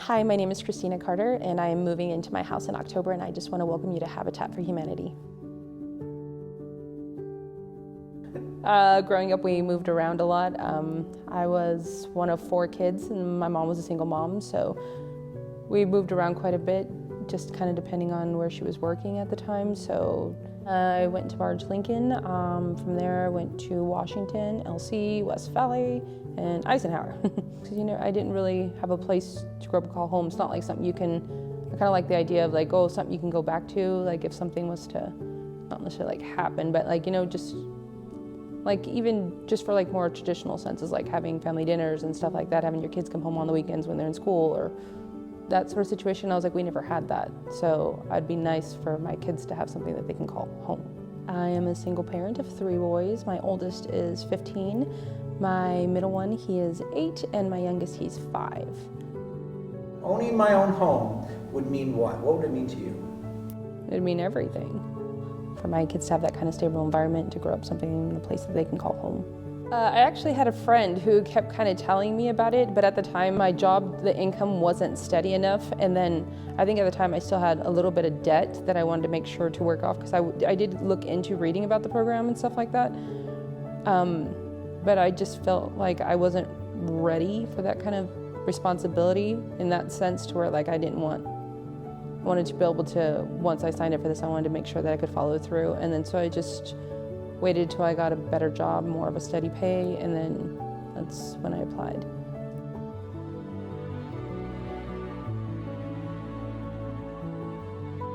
Hi, my name is Kristina Carter, and I am moving into my house in October, and I just want to welcome you to Habitat for Humanity. Growing up, we moved around a lot. I was one of 4 kids, and my mom was a single mom, so we moved around quite a bit, just kind of depending on where she was working at the time. So I went to Barge Lincoln. From there, I went to Washington, LC, West Valley, and Eisenhower. You know, I didn't really have a place to grow up and call home. It's not like something you can, I kind of like the idea of like, oh, something you can go back to, like if something was to, not necessarily like happen, but like, you know, just like even just for like more traditional senses, like having family dinners and stuff like that, having your kids come home on the weekends when they're in school or that sort of situation. I was like, we never had that. So it'd be nice for my kids to have something that they can call home. I am a single parent of 3 boys. My oldest is 15. My middle one, he is 8, and my youngest, he's 5. Owning my own home would mean what? What would it mean to you? It'd mean everything. For my kids to have that kind of stable environment, to grow up something in a place that they can call home. I actually had a friend who kept kind of telling me about it, but at the time my job, the income wasn't steady enough, and then I think at the time I still had a little bit of debt that I wanted to make sure to work off, because I did look into reading about the program and stuff like that. But I just felt like I wasn't ready for that kind of responsibility in that sense, to where like I wanted to be able to, once I signed up for this, I wanted to make sure that I could follow through. And then so I just waited till I got a better job, more of a steady pay, and then that's when I applied.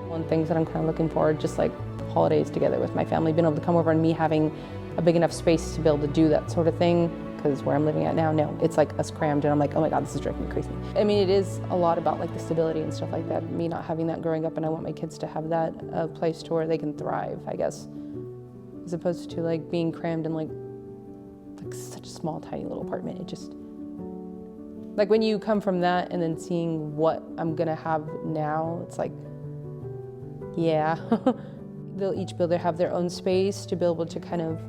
One thing that I'm kind of looking forward, just like holidays together with my family, being able to come over and me having a big enough space to be able to do that sort of thing, because where I'm living at now, no, it's like us crammed, and I'm like, oh my God, this is driving me crazy. I mean, it is a lot about like the stability and stuff like that, me not having that growing up, and I want my kids to have that, a place to where they can thrive, I guess, as opposed to like being crammed in like such a small, tiny little apartment. It just, like when you come from that and then seeing what I'm gonna have now, it's like, yeah. They'll each be able to have their own space to be able to kind of,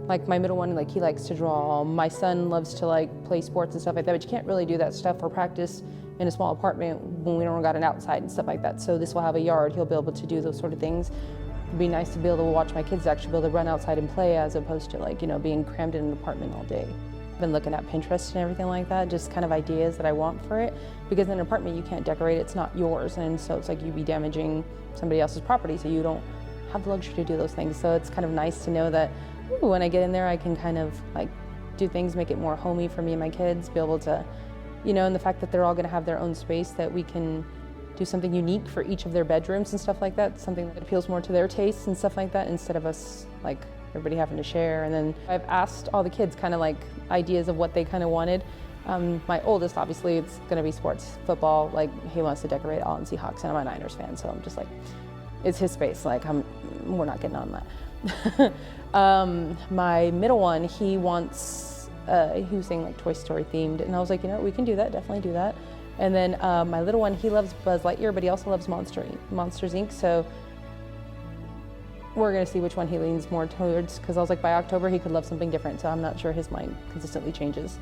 like my middle one, like he likes to draw. My son loves to like play sports and stuff like that, but you can't really do that stuff or practice in a small apartment when we don't got an outside and stuff like that. So this will have a yard. He'll be able to do those sort of things. It'd be nice to be able to watch my kids actually be able to run outside and play, as opposed to like, you know, being crammed in an apartment all day. I've been looking at Pinterest and everything like that, just kind of ideas that I want for it, because in an apartment you can't decorate, it's not yours, and so it's like you'd be damaging somebody else's property, so you don't have the luxury to do those things. So it's kind of nice to know that ooh, when I get in there I can kind of like do things, make it more homey for me and my kids, be able to, you know, and the fact that they're all going to have their own space, that we can do something unique for each of their bedrooms and stuff like that, something that appeals more to their tastes and stuff like that, instead of us like everybody having to share. And then I've asked all the kids kind of like ideas of what they kind of wanted. My oldest, obviously, it's going to be sports, football, like he wants to decorate all in Seahawks, and I'm a Niners fan, so I'm just like, it's his space, like we're not getting on that. My middle one, he wants, he was saying like Toy Story themed, and I was like, you know, we can do that, definitely do that. And then my little one, he loves Buzz Lightyear, but he also loves Monsters Inc. So we're gonna see which one he leans more towards, because I was like, by October he could love something different, so I'm not sure, his mind consistently changes.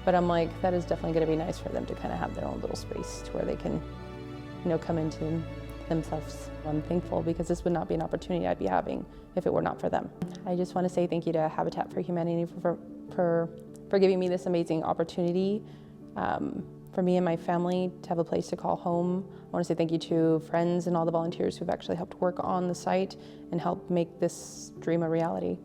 But I'm like, that is definitely gonna be nice for them to kind of have their own little space to where they can, you know, come into themselves. I'm thankful, because this would not be an opportunity I'd be having if it were not for them. I just want to say thank you to Habitat for Humanity for giving me this amazing opportunity for me and my family to have a place to call home. I want to say thank you to friends and all the volunteers who've actually helped work on the site and help make this dream a reality.